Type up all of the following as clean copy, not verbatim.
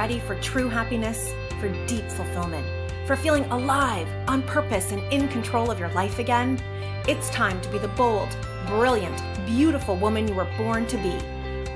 ready for true happiness, for deep fulfillment, for feeling alive, on purpose, and in control of your life again? It's time to be the bold, brilliant, beautiful woman you were born to be.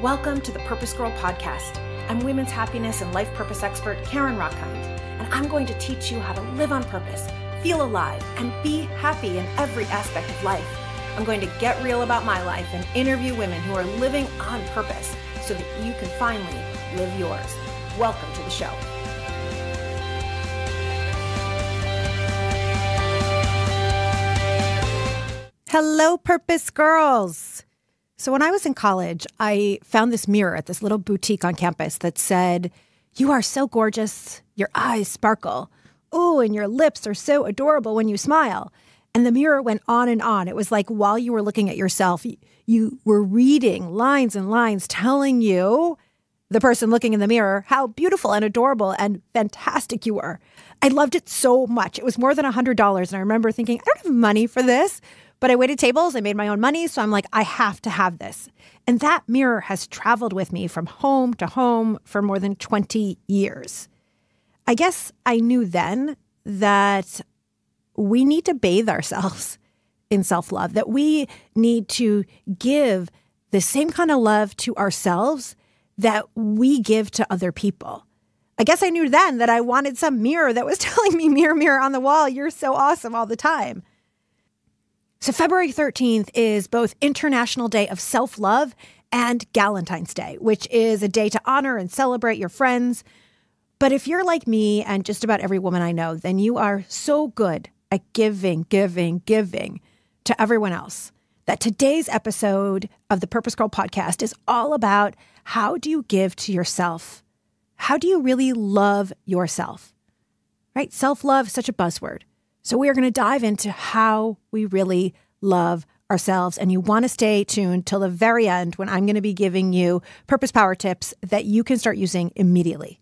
Welcome to the Purpose Girl Podcast. I'm women's happiness and life purpose expert Karen Rockkind, and I'm going to teach you how to live on purpose, feel alive, and be happy in every aspect of life. I'm going to get real about my life and interview women who are living on purpose so that you can finally live yours. Welcome to the show. Hello, Purpose Girls. So when I was in college, I found this mirror at this little boutique on campus that said, "You are so gorgeous. Your eyes sparkle. Oh, and your lips are so adorable when you smile." And the mirror went on and on. It was like while you were looking at yourself, you were reading lines and lines telling you, the person looking in the mirror, how beautiful and adorable and fantastic you were. I loved it so much. It was more than $100. And I remember thinking, I don't have money for this. But I waited tables. I made my own money. So I'm like, I have to have this. And that mirror has traveled with me from home to home for more than 20 years. I guess I knew then that we need to bathe ourselves in self-love, that we need to give the same kind of love to ourselves that we give to other people. I guess I knew then that I wanted some mirror that was telling me, mirror, mirror on the wall, you're so awesome all the time. So February 13th is both International Day of Self-Love and Galentine's Day, which is a day to honor and celebrate your friends. But if you're like me and just about every woman I know, then you are so good at giving to everyone else that today's episode of the Purpose Girl Podcast is all about how do you give to yourself? How do you really love yourself? Right? Self-love is such a buzzword. So we are going to dive into how we really love ourselves. And you want to stay tuned till the very end when I'm going to be giving you purpose power tips that you can start using immediately.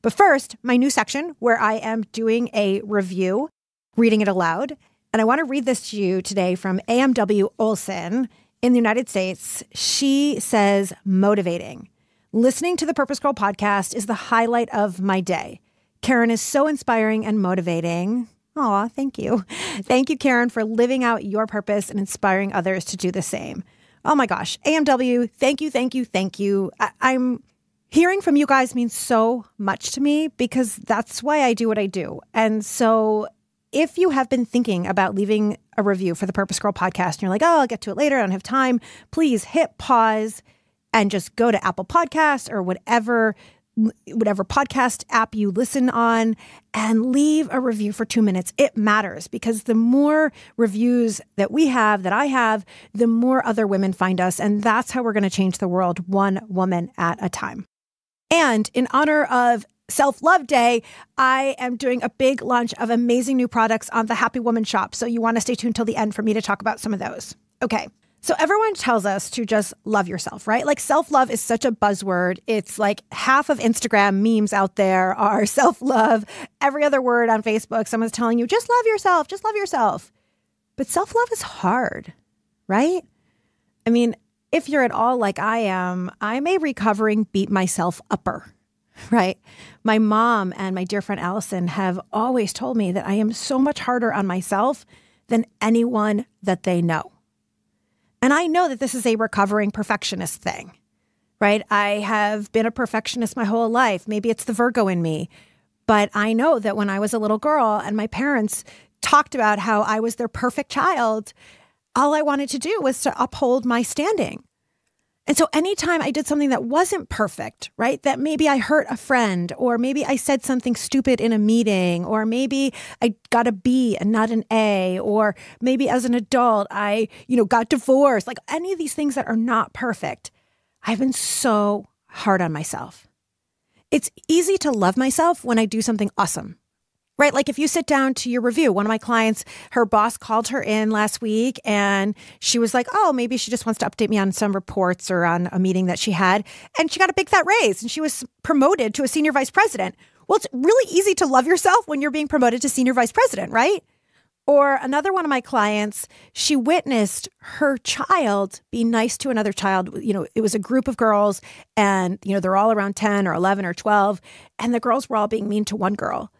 But first, my new section where I am doing a review, reading it aloud. And I want to read this to you today from AMW Olson in the United States. She says, motivating. Listening to the Purpose Girl Podcast is the highlight of my day. Karen is so inspiring and motivating. Aw, thank you. Thank you, Karen, for living out your purpose and inspiring others to do the same. Oh my gosh. AMW, thank you. I'm hearing from you guys means so much to me because that's why I do what I do. And so if you have been thinking about leaving a review for the Purpose Girl Podcast and you're like, oh, I'll get to it later, I don't have time, please hit pause and just go to Apple Podcasts or whatever podcast app you listen on and leave a review for 2 minutes. It matters because the more reviews that we have, that I have, the more other women find us. And that's how we're going to change the world one woman at a time. And in honor of Self-Love Day, I am doing a big launch of amazing new products on the Happy Woman shop. So you want to stay tuned till the end for me to talk about some of those. Okay. So everyone tells us to just love yourself, right? Like self-love is such a buzzword. It's like half of Instagram memes out there are self-love. Every other word on Facebook, someone's telling you, just love yourself, just love yourself. But self-love is hard, right? I mean, if you're at all like I am, I'm a recovering beat myself upper, right? My mom and my dear friend Allison have always told me that I am so much harder on myself than anyone that they know. And I know that this is a recovering perfectionist thing, right? I have been a perfectionist my whole life. Maybe it's the Virgo in me. But I know that when I was a little girl and my parents talked about how I was their perfect child, all I wanted to do was to uphold my standing. And so anytime I did something that wasn't perfect, right, that maybe I hurt a friend, or maybe I said something stupid in a meeting, or maybe I got a B and not an A, or maybe as an adult, I, got divorced, like any of these things that are not perfect, I've been so hard on myself. It's easy to love myself when I do something awesome. Right? Like if you sit down to your review, one of my clients, her boss called her in last week and she was like, oh, maybe she just wants to update me on some reports or on a meeting that she had. And she got a big fat raise and she was promoted to a senior vice president. Well, it's really easy to love yourself when you're being promoted to senior vice president, right? Or another one of my clients, she witnessed her child be nice to another child. It was a group of girls and, they're all around 10 or 11 or 12. And the girls were all being mean to one girl.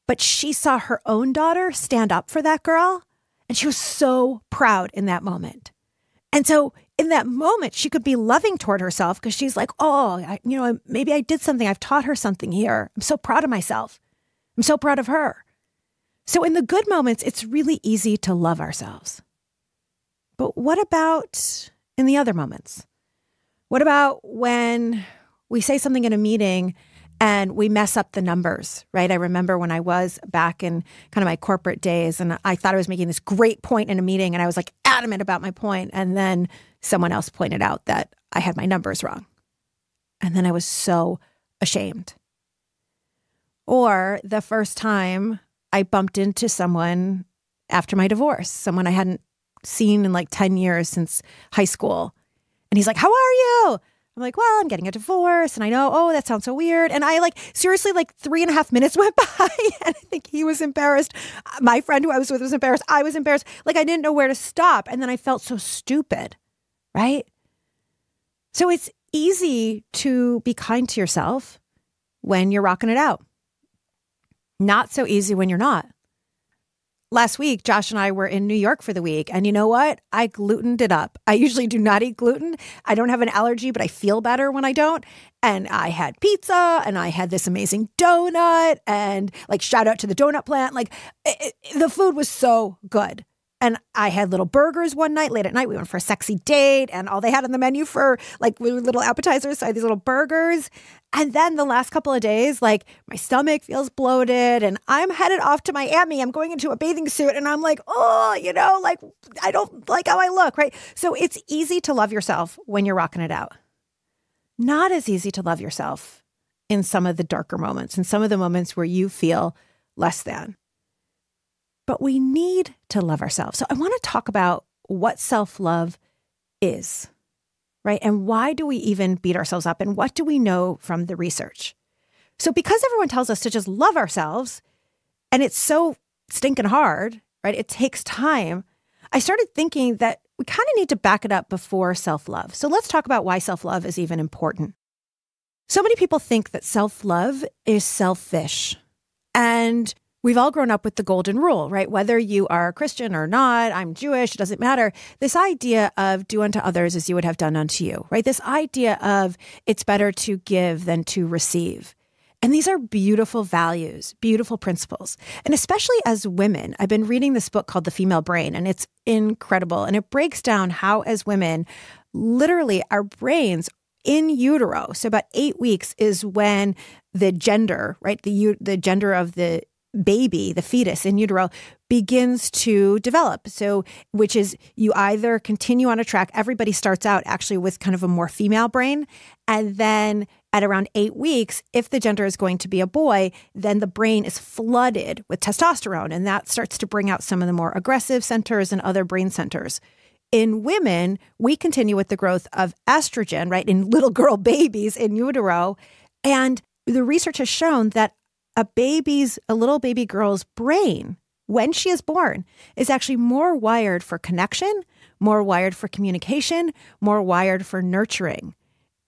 But she saw her own daughter stand up for that girl. And she was so proud in that moment. And so in that moment, she could be loving toward herself because she's like, maybe I did something. I've taught her something here. I'm so proud of myself. I'm so proud of her. So in the good moments, it's really easy to love ourselves. But what about in the other moments? What about when we say something in a meeting and we mess up the numbers, right? I remember when I was back in kind of my corporate days and I thought I was making this great point in a meeting and I was like adamant about my point. And then someone else pointed out that I had my numbers wrong. And then I was so ashamed. Or the first time I bumped into someone after my divorce, someone I hadn't seen in like 10 years since high school. And he's like, "How are you?" I'm like, "Well, I'm getting a divorce." And I know, oh, that sounds so weird. And I seriously, 3.5 minutes went by and I think he was embarrassed. My friend who I was with was embarrassed. I was embarrassed. I didn't know where to stop. And then I felt so stupid, right? So it's easy to be kind to yourself when you're rocking it out. Not so easy when you're not. Last week, Josh and I were in New York for the week. And you know what? I glutened it up. I usually do not eat gluten. I don't have an allergy, but I feel better when I don't. And I had pizza and I had this amazing donut and shout out to the donut plant. The food was so good. And I had little burgers one night, late at night. We went for a sexy date and all they had on the menu for little appetizers. So I had these little burgers. And then the last couple of days, my stomach feels bloated and I'm headed off to Miami. I'm going into a bathing suit and I'm like, I don't like how I look, right? So it's easy to love yourself when you're rocking it out. Not as easy to love yourself in some of the darker moments, in some of the moments where you feel less than. But we need to love ourselves. So I want to talk about what self-love is, right? And why do we even beat ourselves up? And what do we know from the research? So because everyone tells us to just love ourselves, and it's so stinking hard, right? It takes time. I started thinking that we kind of need to back it up before self-love. So let's talk about why self-love is even important. So many people think that self-love is selfish. And we've all grown up with the golden rule, right? Whether you are Christian or not, I'm Jewish, it doesn't matter. This idea of do unto others as you would have done unto you, right? This idea of it's better to give than to receive. And these are beautiful values, beautiful principles. And especially as women, I've been reading this book called The Female Brain, and it's incredible. And it breaks down how as women, literally our brains in utero, so about 8 weeks is when the gender, right? The gender of the baby, the fetus in utero, begins to develop. So, which is you either continue on a track, everybody starts out actually with kind of a more female brain. And then at around 8 weeks, if the gender is going to be a boy, then the brain is flooded with testosterone. And that starts to bring out some of the more aggressive centers and other brain centers. In women, we continue with the growth of estrogen, right? In little girl babies in utero. And the research has shown that a little baby girl's brain, when she is born, is actually more wired for connection, more wired for communication, more wired for nurturing.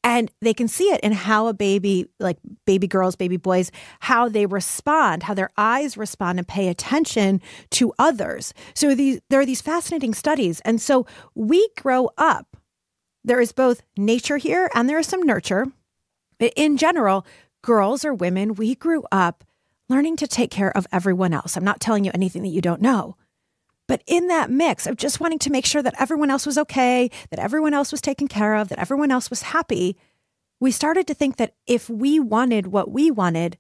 And they can see it in how a baby, like baby girls, baby boys, how they respond, how their eyes respond and pay attention to others. So there are these fascinating studies. And so we grow up. There is both nature here and there is some nurture. But in general, girls or women, we grew up learning to take care of everyone else. I'm not telling you anything that you don't know. But in that mix of just wanting to make sure that everyone else was okay, that everyone else was taken care of, that everyone else was happy, we started to think that if we wanted what we wanted,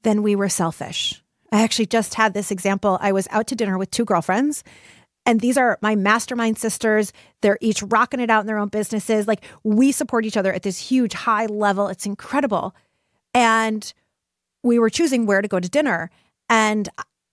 then we were selfish. I actually just had this example. I was out to dinner with 2 girlfriends, and these are my mastermind sisters. They're each rocking it out in their own businesses. Like, we support each other at this huge high level. It's incredible. And we were choosing where to go to dinner. And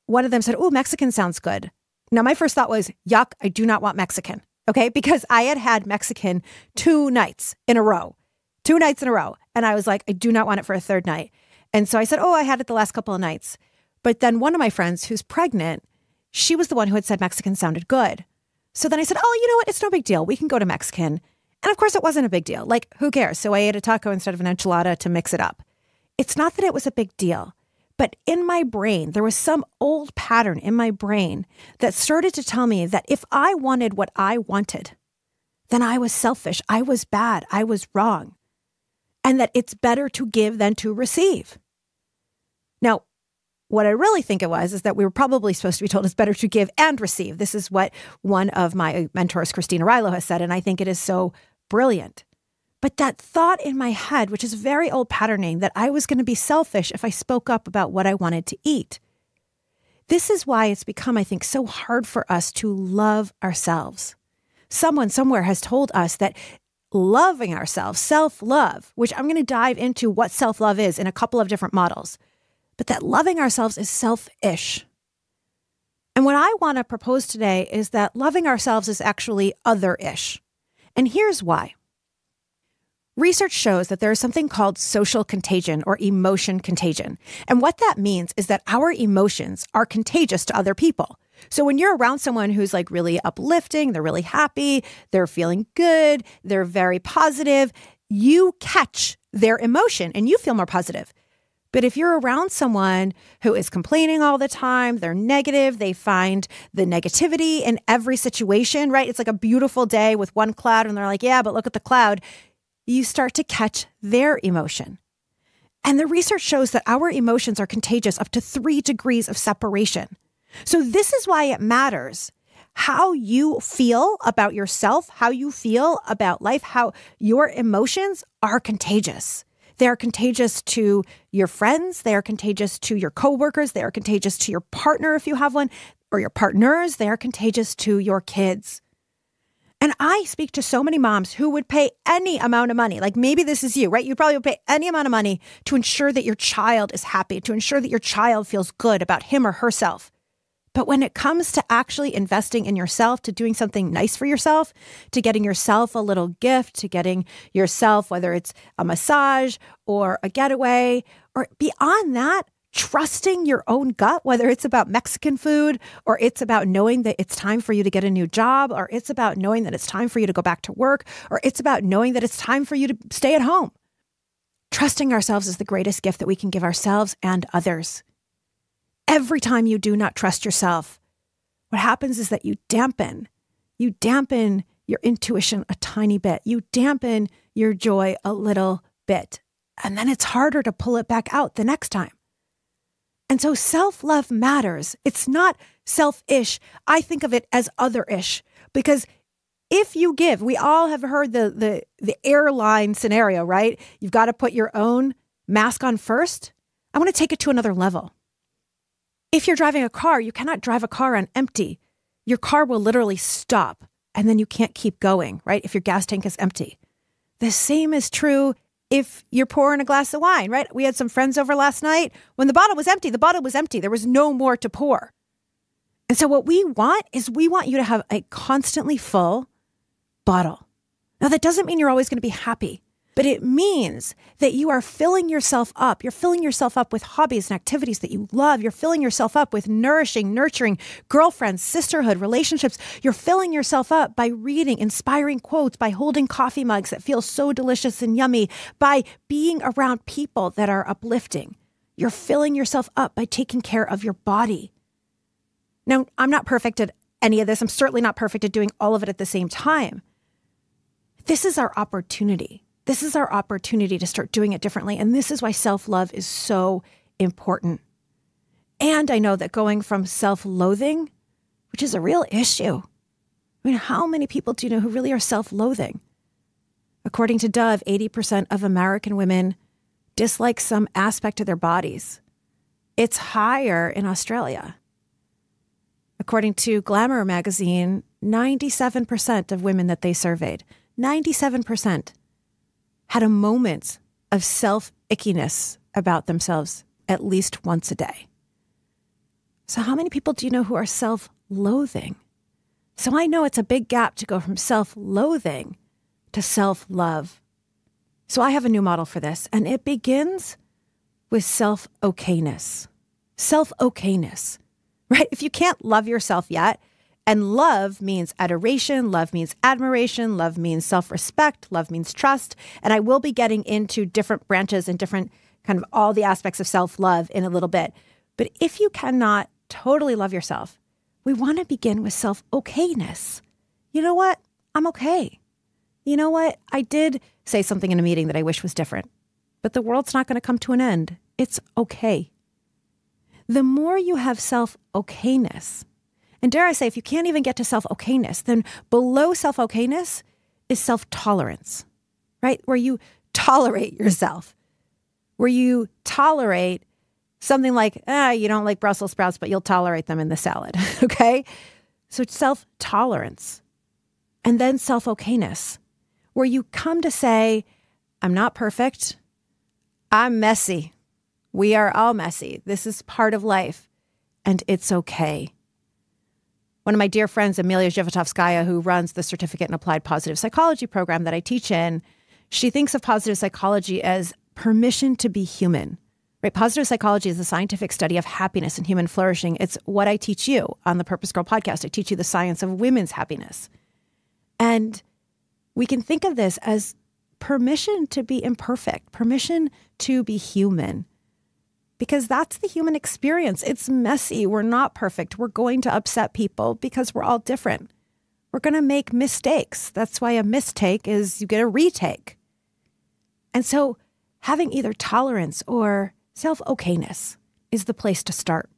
one of them said, "Oh, Mexican sounds good." Now, my first thought was, yuck, I do not want Mexican. Okay. Because I had Mexican 2 nights in a row. 2 nights in a row. And I was like, I do not want it for a 3rd night. And so I said, oh, I had it the last couple of nights. But then one of my friends who's pregnant, she was the one who had said Mexican sounded good. So then I said, oh, you know what? It's no big deal. We can go to Mexican. And of course, it wasn't a big deal. Like, who cares? So I ate a taco instead of an enchilada to mix it up. It's not that it was a big deal, but in my brain, there was some old pattern in my brain that started to tell me that if I wanted what I wanted, then I was selfish, I was bad, I was wrong, and that it's better to give than to receive. Now, what I really think it was is that we were probably supposed to be told it's better to give and receive. This is what one of my mentors, Christina Rilo, has said, and I think it is so brilliant. But that thought in my head, which is very old patterning, that I was going to be selfish if I spoke up about what I wanted to eat. This is why it's become, I think, so hard for us to love ourselves. Someone somewhere has told us that loving ourselves, self-love, which I'm going to dive into what self-love is in a couple of different models, but that loving ourselves is selfish. And what I want to propose today is that loving ourselves is actually other-ish. And here's why. Research shows that there is something called social contagion or emotion contagion. And what that means is that our emotions are contagious to other people. So when you're around someone who's like really uplifting, they're really happy, they're feeling good, they're very positive, you catch their emotion and you feel more positive. But if you're around someone who is complaining all the time, they're negative, they find the negativity in every situation, right? It's like a beautiful day with one cloud and they're like, yeah, but look at the cloud. You start to catch their emotion. And the research shows that our emotions are contagious up to 3 degrees of separation. So this is why it matters how you feel about yourself, how you feel about life, how your emotions are contagious. They are contagious to your friends. They are contagious to your coworkers. They are contagious to your partner if you have one, or your partners. They are contagious to your kids. And I speak to so many moms who would pay any amount of money, like maybe this is you, right? You probably would pay any amount of money to ensure that your child is happy, to ensure that your child feels good about him or herself. But when it comes to actually investing in yourself, to doing something nice for yourself, to getting yourself a little gift, to getting yourself, whether it's a massage or a getaway, or beyond that, trusting your own gut, whether it's about Mexican food, or it's about knowing that it's time for you to get a new job, or it's about knowing that it's time for you to go back to work, or it's about knowing that it's time for you to stay at home. Trusting ourselves is the greatest gift that we can give ourselves and others. Every time you do not trust yourself, what happens is that you dampen your intuition a tiny bit. You dampen your joy a little bit. And then it's harder to pull it back out the next time. And so self-love matters. It's not selfish. I think of it as other-ish, because if you give, we all have heard the airline scenario, right? You've got to put your own mask on first. I want to take it to another level. If you're driving a car, you cannot drive a car on empty. Your car will literally stop and then you can't keep going, right? If your gas tank is empty. The same is true if you're pouring a glass of wine, right? We had some friends over last night. When the bottle was empty, the bottle was empty. There was no more to pour. And so what we want is we want you to have a constantly full bottle. Now, that doesn't mean you're always going to be happy, but it means that you are filling yourself up. You're filling yourself up with hobbies and activities that you love. You're filling yourself up with nourishing, nurturing girlfriends, sisterhood, relationships. You're filling yourself up by reading inspiring quotes, by holding coffee mugs that feel so delicious and yummy, by being around people that are uplifting. You're filling yourself up by taking care of your body. Now, I'm not perfect at any of this. I'm certainly not perfect at doing all of it at the same time. This is our opportunity. This is our opportunity to start doing it differently. And this is why self-love is so important. And I know that going from self-loathing, which is a real issue. I mean, how many people do you know who really are self-loathing? According to Dove, 80% of American women dislike some aspect of their bodies. It's higher in Australia. According to Glamour magazine, 97% of women that they surveyed, 97% had a moment of self-ickiness about themselves at least once a day. So how many people do you know who are self-loathing? So I know it's a big gap to go from self-loathing to self-love. So I have a new model for this, and it begins with self-okayness. Self-okayness. right? If you can't love yourself yet, and love means adoration, love means admiration, love means self-respect, love means trust. And I will be getting into different branches and different kind of all the aspects of self-love in a little bit. But if you cannot totally love yourself, we want to begin with self-okayness. You know what? I'm okay. You know what? I did say something in a meeting that I wish was different, but the world's not going to come to an end. It's okay. The more you have self-okayness, and dare I say, if you can't even get to self-okayness, then below self-okayness is self-tolerance, right? Where you tolerate yourself, where you tolerate something like, you don't like Brussels sprouts, but you'll tolerate them in the salad, okay? So it's self-tolerance. And then self-okayness, where you come to say, I'm not perfect. I'm messy. We are all messy. This is part of life, and it's okay. One of my dear friends, Amelia Zhivotovskaya, who runs the Certificate in Applied Positive Psychology program that I teach in, she thinks of positive psychology as permission to be human. Right? Positive psychology is the scientific study of happiness and human flourishing. It's what I teach you on the Purpose Girl podcast. I teach you the science of women's happiness. And we can think of this as permission to be imperfect, permission to be human. Because that's the human experience. It's messy. We're not perfect. We're going to upset people because we're all different. We're going to make mistakes. That's why a mistake is you get a retake. And so having either tolerance or self-okayness is the place to start.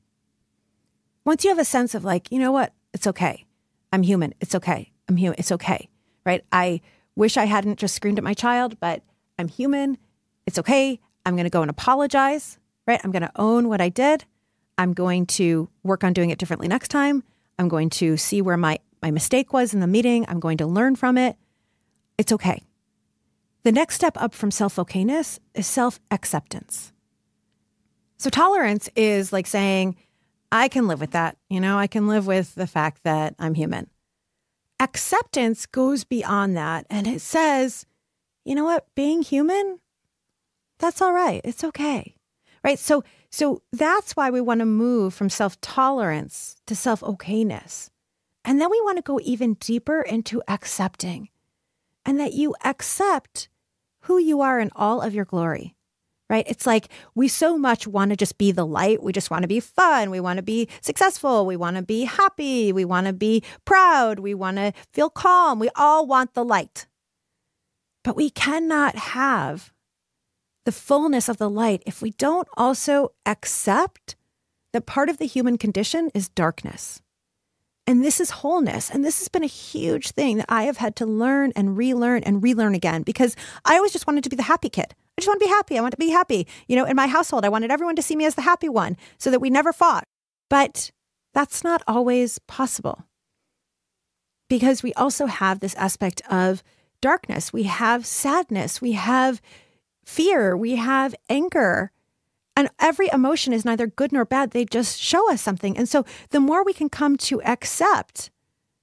Once you have a sense of like, you know what? It's okay. I'm human. It's okay. I'm human. It's okay. Right? I wish I hadn't just screamed at my child, but I'm human. It's okay. I'm going to go and apologize. Right? I'm going to own what I did. I'm going to work on doing it differently next time. I'm going to see where my mistake was in the meeting. I'm going to learn from it. It's okay. The next step up from self-okayness is self-acceptance. So tolerance is like saying, I can live with that. You know, I can live with the fact that I'm human. Acceptance goes beyond that. And it says, you know what? Being human, that's all right. It's okay. Right. So that's why we want to move from self-tolerance to self-okayness. And then we want to go even deeper into accepting, and that you accept who you are in all of your glory. Right. It's like we so much want to just be the light. We just want to be fun. We want to be successful. We want to be happy. We want to be proud. We want to feel calm. We all want the light. But we cannot have the fullness of the light if we don't also accept that part of the human condition is darkness. And this is wholeness. And this has been a huge thing that I have had to learn and relearn again, because I always just wanted to be the happy kid. I just want to be happy. I want to be happy. You know, in my household, I wanted everyone to see me as the happy one so that we never fought. But that's not always possible, because we also have this aspect of darkness. We have sadness. We have fear, we have anger, and every emotion is neither good nor bad. They just show us something. And so the more we can come to accept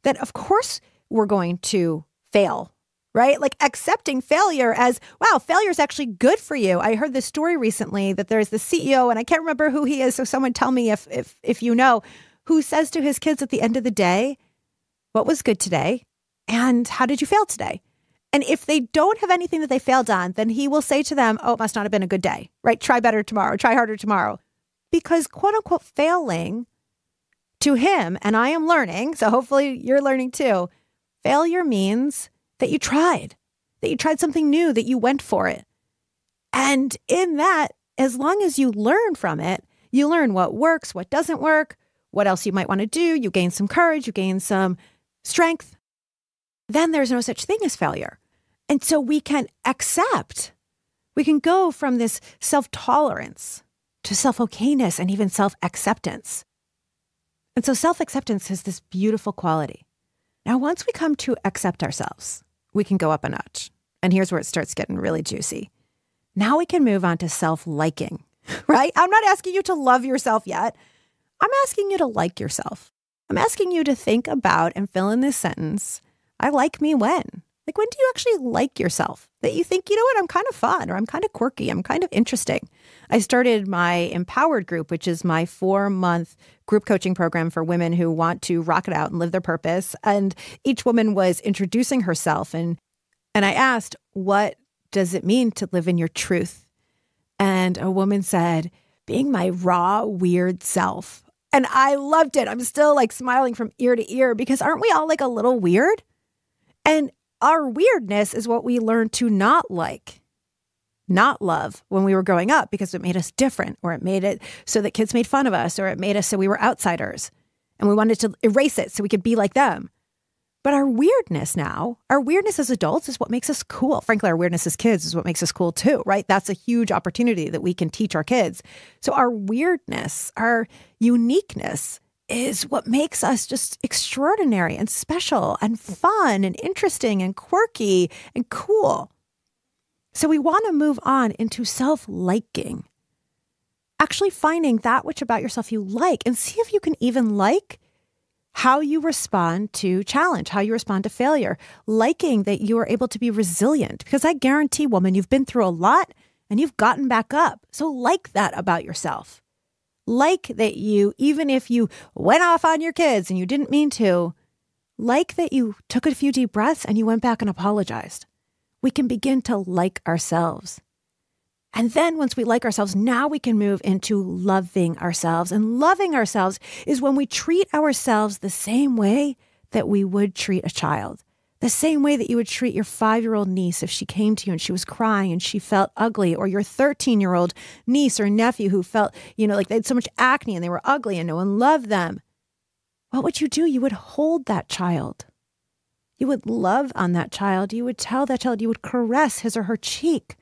that, of course, we're going to fail, right? Like accepting failure as, wow, failure is actually good for you. I heard this story recently that there's the CEO, and I can't remember who he is, so someone tell me if you know, who says to his kids at the end of the day, what was good today? And how did you fail today? And if they don't have anything that they failed on, then he will say to them, oh, it must not have been a good day, right? Try better tomorrow, try harder tomorrow. Because quote unquote failing to him, and I am learning, so hopefully you're learning too, failure means that you tried something new, that you went for it. And in that, as long as you learn from it, you learn what works, what doesn't work, what else you might want to do. You gain some courage, you gain some strength. Then there's no such thing as failure. And so we can accept, we can go from this self-tolerance to self-okayness and even self-acceptance. And so self-acceptance has this beautiful quality. Now, once we come to accept ourselves, we can go up a notch. And here's where it starts getting really juicy. Now we can move on to self-liking, right? I'm not asking you to love yourself yet. I'm asking you to like yourself. I'm asking you to think about and fill in this sentence. I like me when. Like, when do you actually like yourself? That you think, you know what, I'm kind of fun, or I'm kind of quirky, I'm kind of interesting. I started my Empowered Group, which is my 4-month group coaching program for women who want to rock it out and live their purpose. And each woman was introducing herself. And I asked, what does it mean to live in your truth? And a woman said, being my raw, weird self. And I loved it. I'm still like smiling from ear to ear, because aren't we all like a little weird? And our weirdness is what we learned to not like, not love when we were growing up, because it made us different, or it made it so that kids made fun of us, or it made us so we were outsiders and we wanted to erase it so we could be like them. But our weirdness now, our weirdness as adults is what makes us cool. Frankly, our weirdness as kids is what makes us cool too, right? That's a huge opportunity that we can teach our kids. So our weirdness, our uniqueness is what makes us just extraordinary and special and fun and interesting and quirky and cool. So we want to move on into self-liking, actually finding that which about yourself you like, and see if you can even like how you respond to challenge, how you respond to failure, liking that you are able to be resilient, because I guarantee, woman, you've been through a lot and you've gotten back up. So like that about yourself. Like that you, even if you went off on your kids and you didn't mean to, like that you took a few deep breaths and you went back and apologized. We can begin to like ourselves. And then once we like ourselves, now we can move into loving ourselves. And loving ourselves is when we treat ourselves the same way that we would treat a child. The same way that you would treat your 5-year-old niece if she came to you and she was crying and she felt ugly, or your 13-year-old niece or nephew who felt, like they had so much acne and they were ugly and no one loved them. What would you do? You would hold that child. You would love on that child. You would tell that child, you would caress his or her cheek.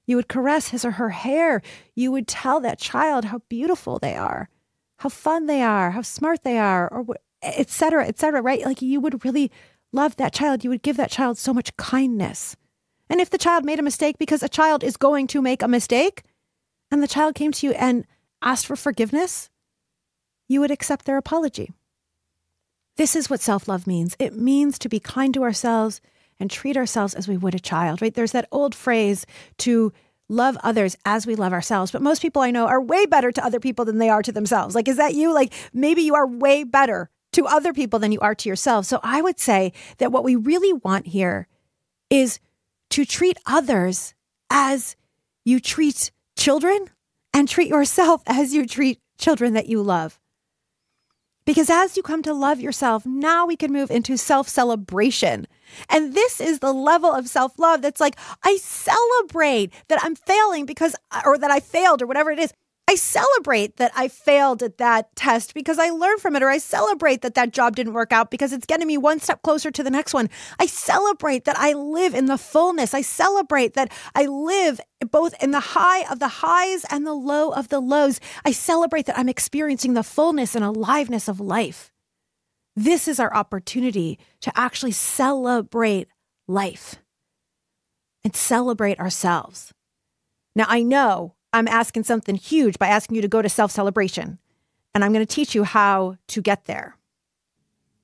You would caress his or her hair. You would tell that child how beautiful they are, how fun they are, how smart they are, or et cetera, right? Like, you would really love that child. You would give that child so much kindness. And if the child made a mistake, because a child is going to make a mistake, and the child came to you and asked for forgiveness, you would accept their apology. This is what self-love means. It means to be kind to ourselves and treat ourselves as we would a child, right? There's that old phrase to love others as we love ourselves. But most people I know are way better to other people than they are to themselves. Like, is that you? Like, maybe you are way better to other people than you are to yourself. So I would say that what we really want here is to treat others as you treat children, and treat yourself as you treat children that you love. Because as you come to love yourself, now we can move into self-celebration. And this is the level of self-love that's like, I celebrate that I'm failing or that I failed, or whatever it is. I celebrate that I failed at that test because I learned from it, or I celebrate that that job didn't work out because it's getting me one step closer to the next one. I celebrate that I live in the fullness. I celebrate that I live both in the high of the highs and the low of the lows. I celebrate that I'm experiencing the fullness and aliveness of life. This is our opportunity to actually celebrate life and celebrate ourselves. Now, I know I'm asking something huge by asking you to go to self-celebration, and I'm going to teach you how to get there.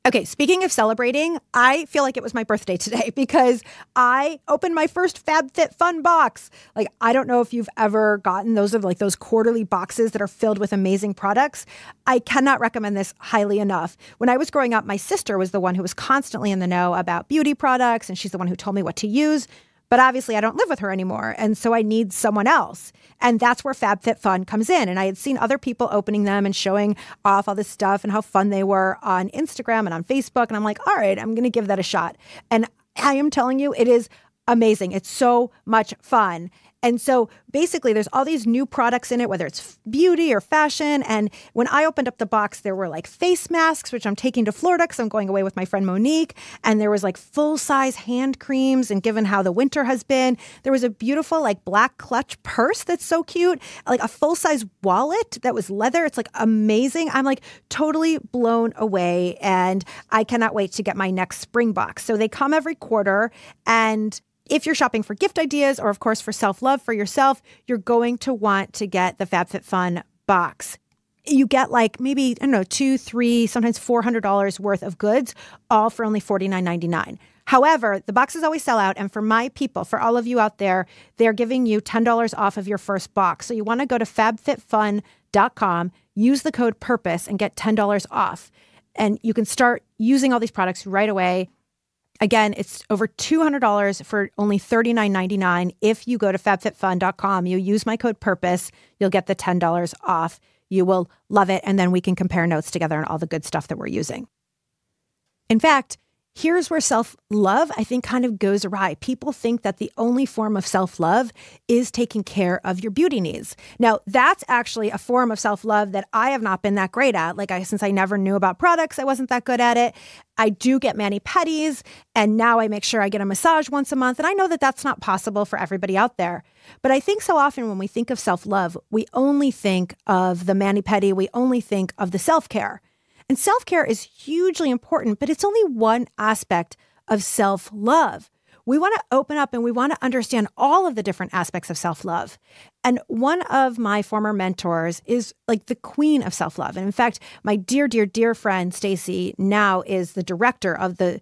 Okay, speaking of celebrating, I feel like it was my birthday today because I opened my first FabFitFun box. Like, I don't know if you've ever gotten those quarterly boxes that are filled with amazing products. I cannot recommend this highly enough. When I was growing up, my sister was the one who was constantly in the know about beauty products, and she's the one who told me what to use. But obviously I don't live with her anymore. And so I need someone else. And that's where FabFitFun comes in. And I had seen other people opening them and showing off all this stuff and how fun they were on Instagram and on Facebook. And I'm like, all right, I'm going to give that a shot. And I am telling you, it is amazing. It's so much fun. And so basically there's all these new products in it, whether it's beauty or fashion. And when I opened up the box, there were like face masks, which I'm taking to Florida because I'm going away with my friend Monique. And there was like full-size hand creams. And given how the winter has been, there was a beautiful like black clutch purse that's so cute, like a full-size wallet that was leather. It's like amazing. I'm like totally blown away. And I cannot wait to get my next spring box. So they come every quarter. And if you're shopping for gift ideas or, of course, for self-love for yourself, you're going to want to get the FabFitFun box. You get like maybe, I don't know, $200, $300, sometimes $400 worth of goods, all for only $49.99. However, the boxes always sell out. And for my people, for all of you out there, they're giving you $10 off of your first box. So you want to go to fabfitfun.com, use the code PURPOSE and get $10 off. And you can start using all these products right away. Again, it's over $200 for only $39.99. If you go to fabfitfun.com, you use my code PURPOSE, you'll get the $10 off. You will love it. And then we can compare notes together on all the good stuff that we're using. In fact, here's where self-love, I think, kind of goes awry. People think that the only form of self-love is taking care of your beauty needs. Now, that's actually a form of self-love that I have not been that great at. Since I never knew about products, I wasn't that good at it. I do get mani-pedis, and now I make sure I get a massage once a month. And I know that that's not possible for everybody out there. But I think so often when we think of self-love, we only think of the mani-pedi, we only think of the self-care. And self-care is hugely important, but it's only one aspect of self-love. We want to open up and we want to understand all of the different aspects of self-love. And one of my former mentors is like the queen of self-love. And in fact, my dear, dear, dear friend, Stacy, now is the director of the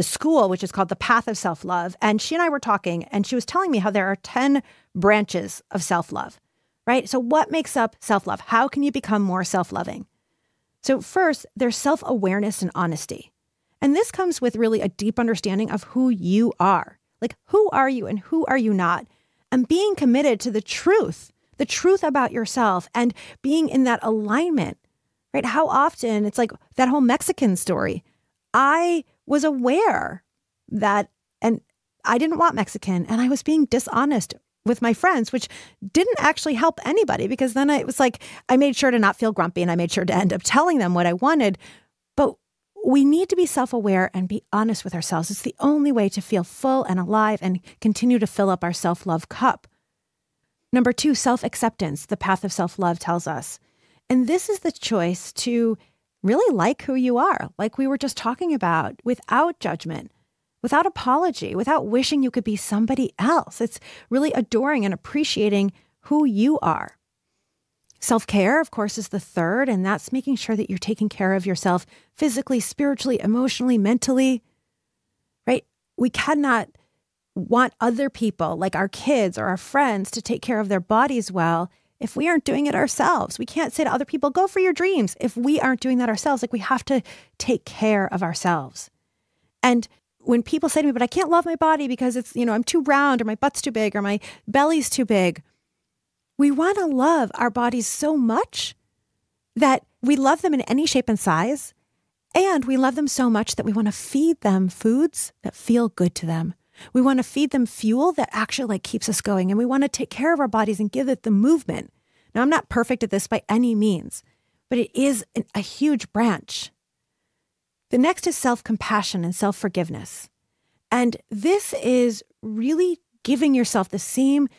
school, which is called The Path of Self-Love. And she and I were talking, and she was telling me how there are 10 branches of self-love, right? So what makes up self-love? How can you become more self-loving? So first, there's self-awareness and honesty. And this comes with really a deep understanding of who you are. Like, who are you and who are you not? And being committed to the truth about yourself and being in that alignment, right? How often it's like that whole Mexican story. I was aware that, and I didn't want Mexican, and I was being dishonest with my friends, which didn't actually help anybody, because then it was like, I made sure to not feel grumpy and I made sure to end up telling them what I wanted. But we need to be self-aware and be honest with ourselves. It's the only way to feel full and alive and continue to fill up our self-love cup. Number 2, self-acceptance, the path of self-love tells us. And this is the choice to really like who you are, like we were just talking about, without judgment, without apology, without wishing you could be somebody else. It's really adoring and appreciating who you are. Self-care, of course, is the third, and that's making sure that you're taking care of yourself physically, spiritually, emotionally, mentally, right? We cannot want other people, like our kids or our friends, to take care of their bodies well if we aren't doing it ourselves. We can't say to other people, go for your dreams, if we aren't doing that ourselves. Like, we have to take care of ourselves. And when people say to me, but I can't love my body because it's, I'm too round, or my butt's too big, or my belly's too big. We want to love our bodies so much that we love them in any shape and size. And we love them so much that we want to feed them foods that feel good to them. We want to feed them fuel that actually keeps us going. And we want to take care of our bodies and give it the movement. Now, I'm not perfect at this by any means, but it is a huge branch. The next is self-compassion and self-forgiveness. And this is really giving yourself the same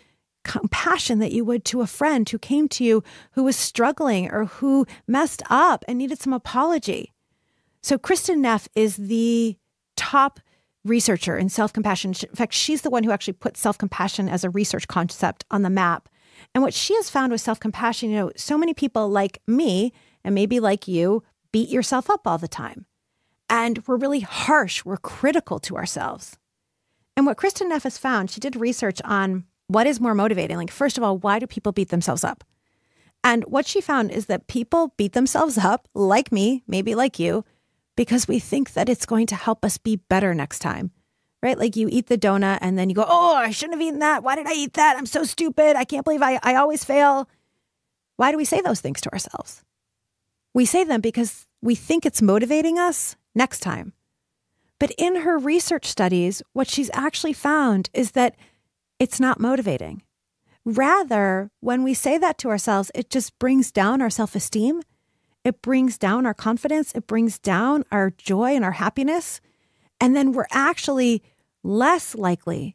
compassion that you would to a friend who came to you who was struggling or who messed up and needed some apology. So Kristin Neff is the top researcher in self-compassion. In fact, she's the one who actually put self-compassion as a research concept on the map. And what she has found with self-compassion, so many people like me and maybe like you beat yourself up all the time. And we're really harsh. We're critical to ourselves. And what Kristin Neff has found, she did research on what is more motivating. Like, first of all, why do people beat themselves up? And what she found is that people beat themselves up, like me, maybe like you, because we think that it's going to help us be better next time, right? Like, you eat the donut and then you go, oh, I shouldn't have eaten that. Why did I eat that? I'm so stupid. I can't believe I always fail. Why do we say those things to ourselves? We say them because we think it's motivating us next time. But in her research studies, what she's actually found is that it's not motivating. Rather, when we say that to ourselves, it just brings down our self-esteem. It brings down our confidence. It brings down our joy and our happiness. And then we're actually less likely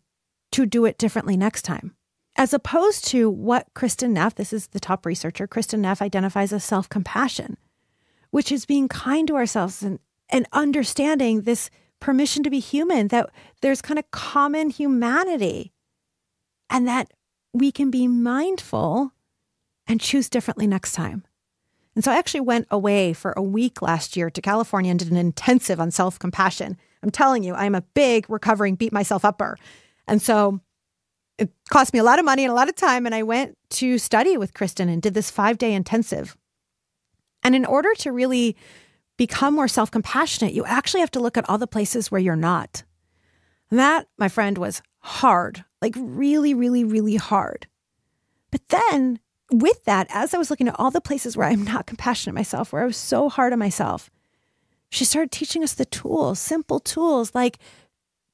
to do it differently next time. As opposed to what Kristin Neff, this is the top researcher, Kristin Neff identifies as self-compassion, which is being kind to ourselves and understanding this permission to be human, that there's kind of common humanity and that we can be mindful and choose differently next time. And so I actually went away for a week last year to California and did an intensive on self-compassion. I'm telling you, I'm a big recovering beat myself upper. And so it cost me a lot of money and a lot of time. And I went to study with Kristen and did this 5-day intensive. And in order to really become more self-compassionate, you actually have to look at all the places where you're not. And that, my friend, was hard, like really, really, really hard. But then with that, as I was looking at all the places where I'm not compassionate myself, where I was so hard on myself, she started teaching us the tools, simple tools like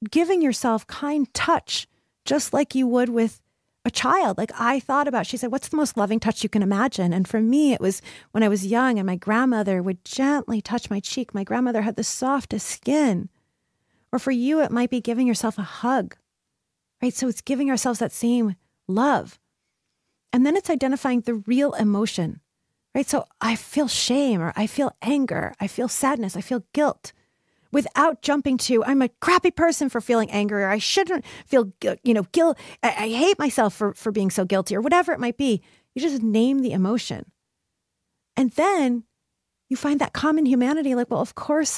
giving yourself kind touch, just like you would with a child. Like I thought about, she said, what's the most loving touch you can imagine? And for me, it was when I was young and my grandmother would gently touch my cheek. My grandmother had the softest skin. Or for you, it might be giving yourself a hug, right? So it's giving ourselves that same love. And then it's identifying the real emotion, right? So I feel shame, or I feel anger, I feel sadness, I feel guilt, without jumping to, I'm a crappy person for feeling angry, or I shouldn't feel, guilt. I hate myself for being so guilty, or whatever it might be. You just name the emotion. And then you find that common humanity, like, well, of course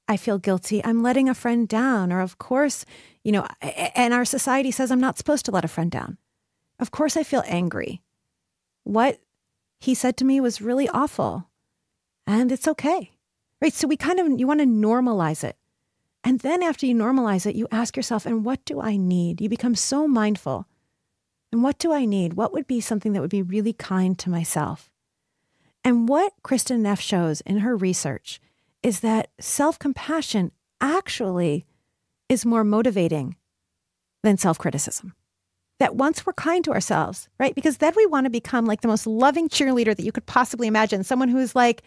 I feel guilty. I'm letting a friend down. Or of course, and our society says I'm not supposed to let a friend down. Of course I feel angry. What he said to me was really awful. And it's okay. Right? So you want to normalize it. And then after you normalize it, you ask yourself, and what do I need? You become so mindful. And what do I need? What would be something that would be really kind to myself? And what Kristin Neff shows in her research is that self-compassion actually is more motivating than self-criticism. That once we're kind to ourselves, right? Because then we want to become like the most loving cheerleader that you could possibly imagine. Someone who's like,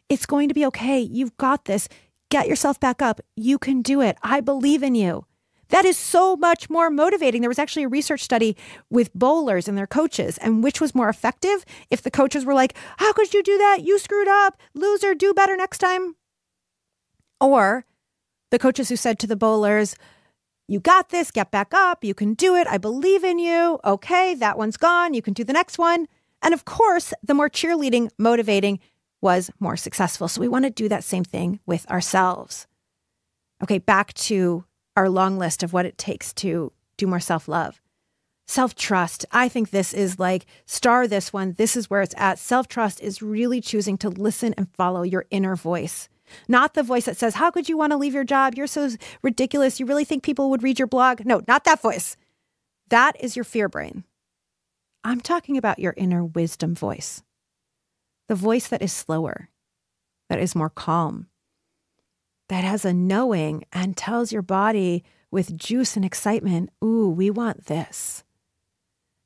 it's going to be okay. You've got this. Get yourself back up. You can do it. I believe in you. That is so much more motivating. There was actually a research study with bowlers and their coaches, and which was more effective if the coaches were like, how could you do that? You screwed up. Loser, do better next time. Or the coaches who said to the bowlers, you got this, get back up, you can do it, I believe in you. Okay, that one's gone, you can do the next one. And of course, the more cheerleading, motivating was more successful. So we want to do that same thing with ourselves. Okay, back to our long list of what it takes to do more self-love. Self-trust. I think this is like, star this one. This is where it's at. Self-trust is really choosing to listen and follow your inner voice. Not the voice that says, how could you want to leave your job? You're so ridiculous. You really think people would read your blog? No, not that voice. That is your fear brain. I'm talking about your inner wisdom voice. The voice that is slower, that is more calm, that has a knowing and tells your body with juice and excitement, ooh, we want this.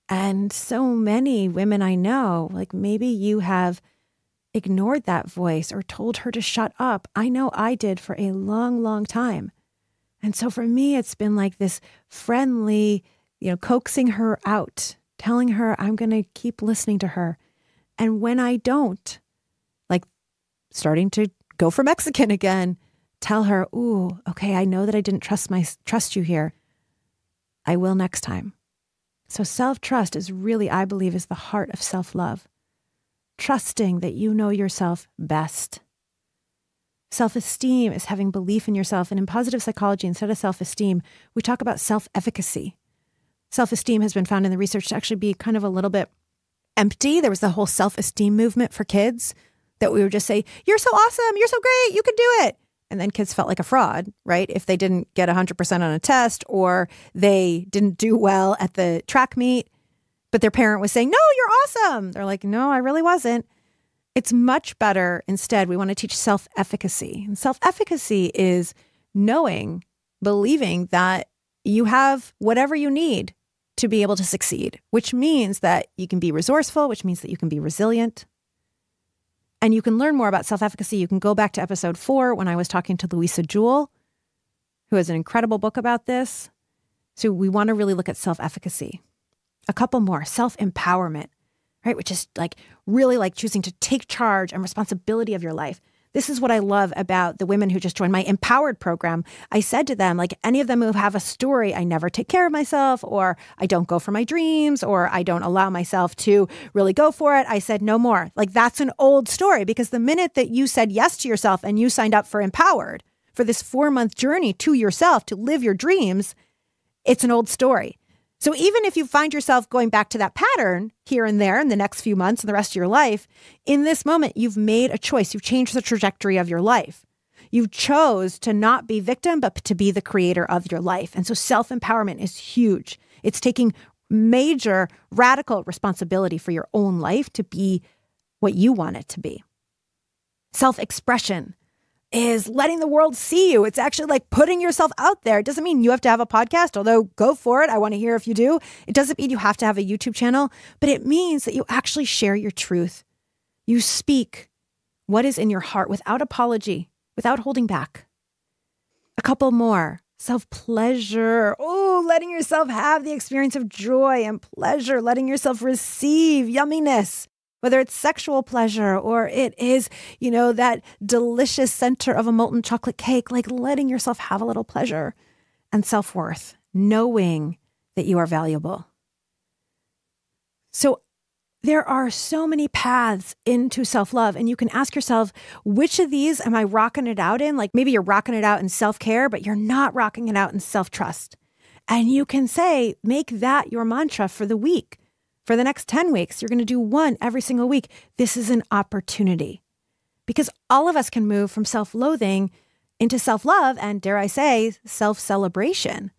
And so many women I know, like maybe you have ignored that voice or told her to shut up. I know I did for a long, long time. And so for me, it's been like this friendly, coaxing her out, telling her I'm going to keep listening to her. And when I don't, like starting to go for Mexican again, tell her, ooh, okay, I know that I didn't trust you here. I will next time. So self-trust is really, I believe, is the heart of self-love. Trusting that you know yourself best. Self-esteem is having belief in yourself. And in positive psychology, instead of self-esteem, we talk about self-efficacy. Self-esteem has been found in the research to actually be kind of a little bit empty. There was the whole self-esteem movement for kids that we would just say, you're so awesome, you're so great, you can do it. And then kids felt like a fraud, right? If they didn't get 100% on a test or they didn't do well at the track meet. But their parent was saying, no, you're awesome. They're like, no, I really wasn't. It's much better. Instead, we want to teach self-efficacy. And self-efficacy is knowing, believing that you have whatever you need to be able to succeed, which means that you can be resourceful, which means that you can be resilient. And you can learn more about self-efficacy. You can go back to episode 4 when I was talking to Louisa Jewell, who has an incredible book about this. So we want to really look at self-efficacy. A couple more, self-empowerment, right? Which is like really like choosing to take charge and responsibility of your life. This is what I love about the women who just joined my Empowered program. I said to them, like any of them who have a story, I never take care of myself, or I don't go for my dreams, or I don't allow myself to really go for it. I said, no more. Like that's an old story, because the minute that you said yes to yourself and you signed up for Empowered, for this 4-month journey to yourself to live your dreams, it's an old story. So even if you find yourself going back to that pattern here and there in the next few months and the rest of your life, in this moment, you've made a choice. You've changed the trajectory of your life. You chose to not be victim, but to be the creator of your life. And so self-empowerment is huge. It's taking major, radical responsibility for your own life to be what you want it to be. Self-expression is letting the world see you. It's actually like putting yourself out there. It doesn't mean you have to have a podcast, although go for it. I want to hear if you do. It doesn't mean you have to have a YouTube channel, but it means that you actually share your truth. You speak what is in your heart without apology, without holding back. A couple more. Self-pleasure. Oh, letting yourself have the experience of joy and pleasure, letting yourself receive yumminess. Whether it's sexual pleasure or it is, that delicious center of a molten chocolate cake, like letting yourself have a little pleasure. And self-worth, knowing that you are valuable. So there are so many paths into self-love, and you can ask yourself, which of these am I rocking it out in? Like maybe you're rocking it out in self-care, but you're not rocking it out in self-trust. And you can say, make that your mantra for the week. For the next 10 weeks, you're going to do one every single week. This is an opportunity because all of us can move from self-loathing into self-love and, dare I say, self-celebration.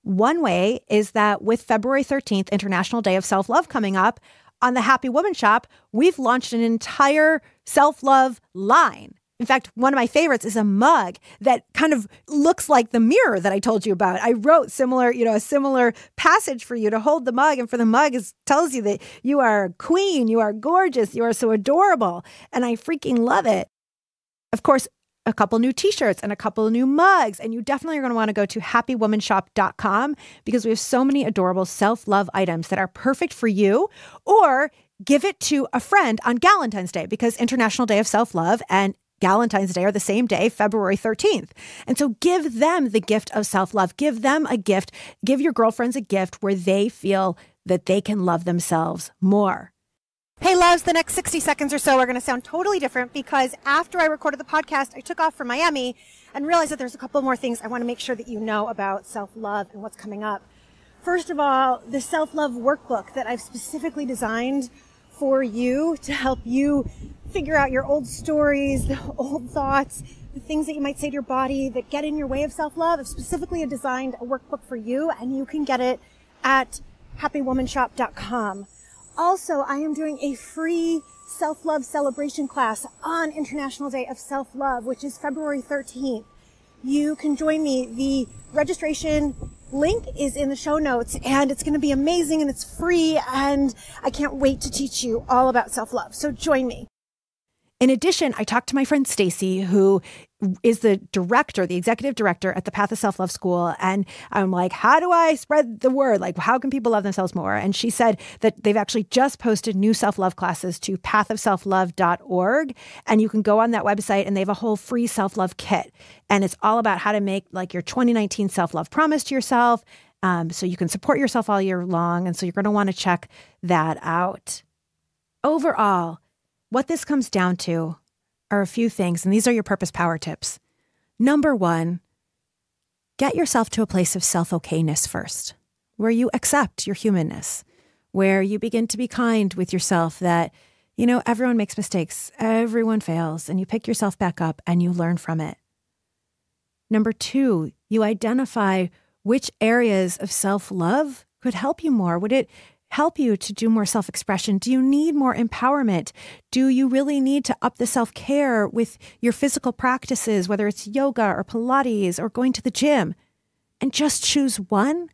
One way is that with February 13th, International Day of Self-Love coming up, on the Happy Woman Shop, we've launched an entire self-love line. In fact, one of my favorites is a mug that kind of looks like the mirror that I told you about. I wrote a similar passage for you to hold the mug. And for the mug, tells you that you are a queen, you are gorgeous, you are so adorable. And I freaking love it. Of course, a couple new t-shirts and a couple of new mugs. And you definitely are going to want to go to happywomanshop.com because we have so many adorable self-love items that are perfect for you, or give it to a friend on Galentine's Day because International Day of Self-Love and Galentine's Day are the same day, February 13th. And so give them the gift of self-love. Give them a gift. Give your girlfriends a gift where they feel that they can love themselves more. Hey, loves, the next 60 seconds or so are going to sound totally different because after I recorded the podcast, I took off for Miami and realized that there's a couple more things I want to make sure that you know about self-love and what's coming up. First of all, the self-love workbook that I've specifically designed for you to help you figure out your old stories, the old thoughts, the things that you might say to your body that get in your way of self-love. I've specifically designed a workbook for you, and you can get it at happywomanshop.com. Also, I am doing a free self-love celebration class on International Day of Self-Love, which is February 13th. You can join me. The registration link is in the show notes, and it's going to be amazing, and it's free, and I can't wait to teach you all about self-love. So join me. In addition, I talked to my friend Stacy, who is the executive director at the Path of Self-Love School. And I'm like, how do I spread the word? Like, how can people love themselves more? And she said that they've actually just posted new self-love classes to pathofselflove.org. And you can go on that website and they have a whole free self-love kit. And it's all about how to make like your 2019 self-love promise to yourself. So you can support yourself all year long. And so you're going to want to check that out. Overall, what this comes down to are a few things, and these are your purpose power tips. Number one, get yourself to a place of self-okayness first, where you accept your humanness, where you begin to be kind with yourself that, everyone makes mistakes, everyone fails, and you pick yourself back up and you learn from it. Number two, you identify which areas of self-love could help you more. Would it help you to do more self-expression? Do you need more empowerment? Do you really need to up the self-care with your physical practices, whether it's yoga or Pilates or going to the gym? And just choose one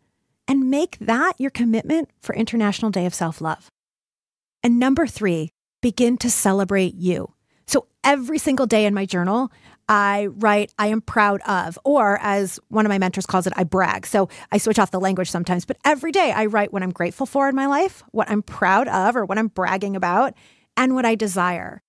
and make that your commitment for International Day of Self-Love. And number three, begin to celebrate you. So every single day in my journal, I write, I am proud of, or as one of my mentors calls it, I brag. So I switch off the language sometimes, but every day I write what I'm grateful for in my life, what I'm proud of, or what I'm bragging about, and what I desire.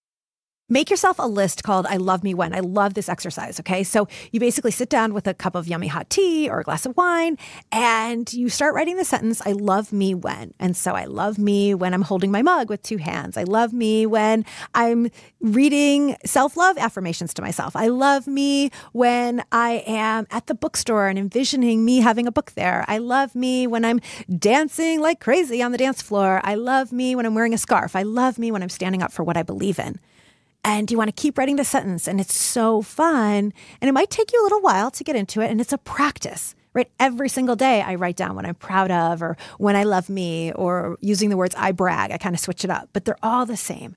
Make yourself a list called I Love Me When. I love this exercise, okay? So you basically sit down with a cup of yummy hot tea or a glass of wine and you start writing the sentence, I love me when. And so I love me when I'm holding my mug with 2 hands. I love me when I'm reading self-love affirmations to myself. I love me when I am at the bookstore and envisioning me having a book there. I love me when I'm dancing like crazy on the dance floor. I love me when I'm wearing a scarf. I love me when I'm standing up for what I believe in. And you want to keep writing the sentence, and it's so fun. And it might take you a little while to get into it, and it's a practice, right? Every single day I write down what I'm proud of or when I love me or using the words I brag. I kind of switch it up, but they're all the same.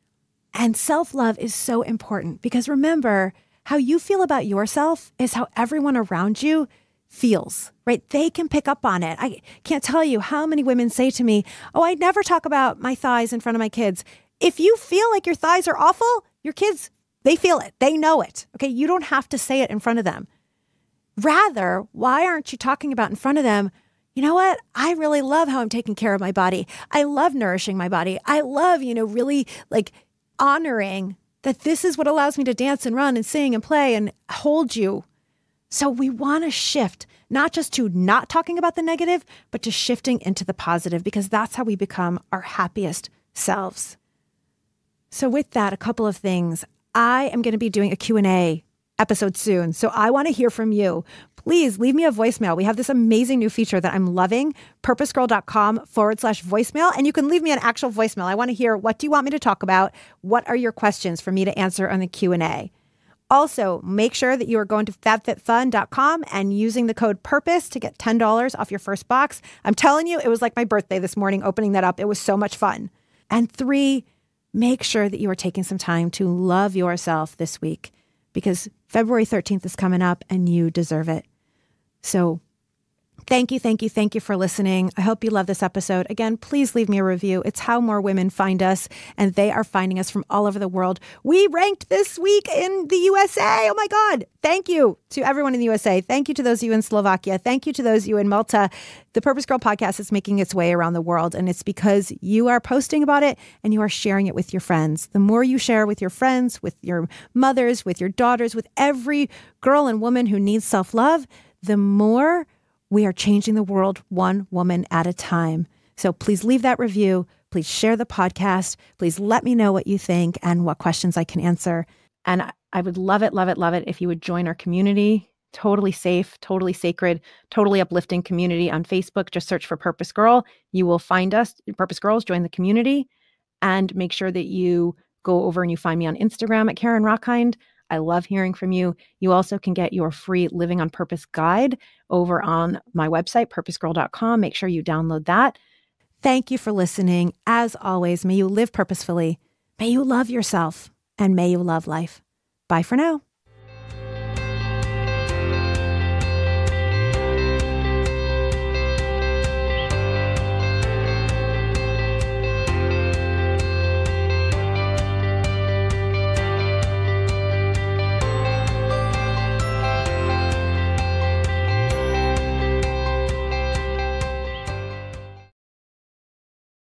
And self-love is so important because remember, how you feel about yourself is how everyone around you feels, right? They can pick up on it. I can't tell you how many women say to me, oh, I never talk about my thighs in front of my kids. If you feel like your thighs are awful, your kids, they feel it. They know it. Okay. You don't have to say it in front of them. Rather, why aren't you talking about in front of them? You know what? I really love how I'm taking care of my body. I love nourishing my body. I love, really like honoring that this is what allows me to dance and run and sing and play and hold you. So we want to shift, not just to not talking about the negative, but to shifting into the positive, because that's how we become our happiest selves. So with that, a couple of things. I am going to be doing a Q&A episode soon. So I want to hear from you. Please leave me a voicemail. We have this amazing new feature that I'm loving, purposegirl.com/voicemail. And you can leave me an actual voicemail. I want to hear, what do you want me to talk about? What are your questions for me to answer on the Q&A? Also, make sure that you are going to fabfitfun.com and using the code PURPOSE to get $10 off your first box. I'm telling you, it was like my birthday this morning opening that up. It was so much fun. And 3, make sure that you are taking some time to love yourself this week because February 13th is coming up and you deserve it. So thank you for listening. I hope you love this episode. Again, please leave me a review. It's how more women find us, and they are finding us from all over the world. We ranked this week in the USA. Oh my God. Thank you to everyone in the USA. Thank you to those of you in Slovakia. Thank you to those of you in Malta. The Purpose Girl podcast is making its way around the world, and it's because you are posting about it and you are sharing it with your friends. The more you share with your friends, with your mothers, with your daughters, with every girl and woman who needs self-love, the more we are changing the world one woman at a time. So please leave that review. Please share the podcast. Please let me know what you think and what questions I can answer. And I would love it if you would join our community. Totally safe, totally sacred, totally uplifting community on Facebook. Just search for Purpose Girl. You will find us, Purpose Girls. Join the community and make sure that you go over and you find me on Instagram at Karen Rockhind. I love hearing from you. You also can get your free Living on Purpose guide over on my website, purposegirl.com. Make sure you download that. Thank you for listening. As always, may you live purposefully. May you love yourself and may you love life. Bye for now.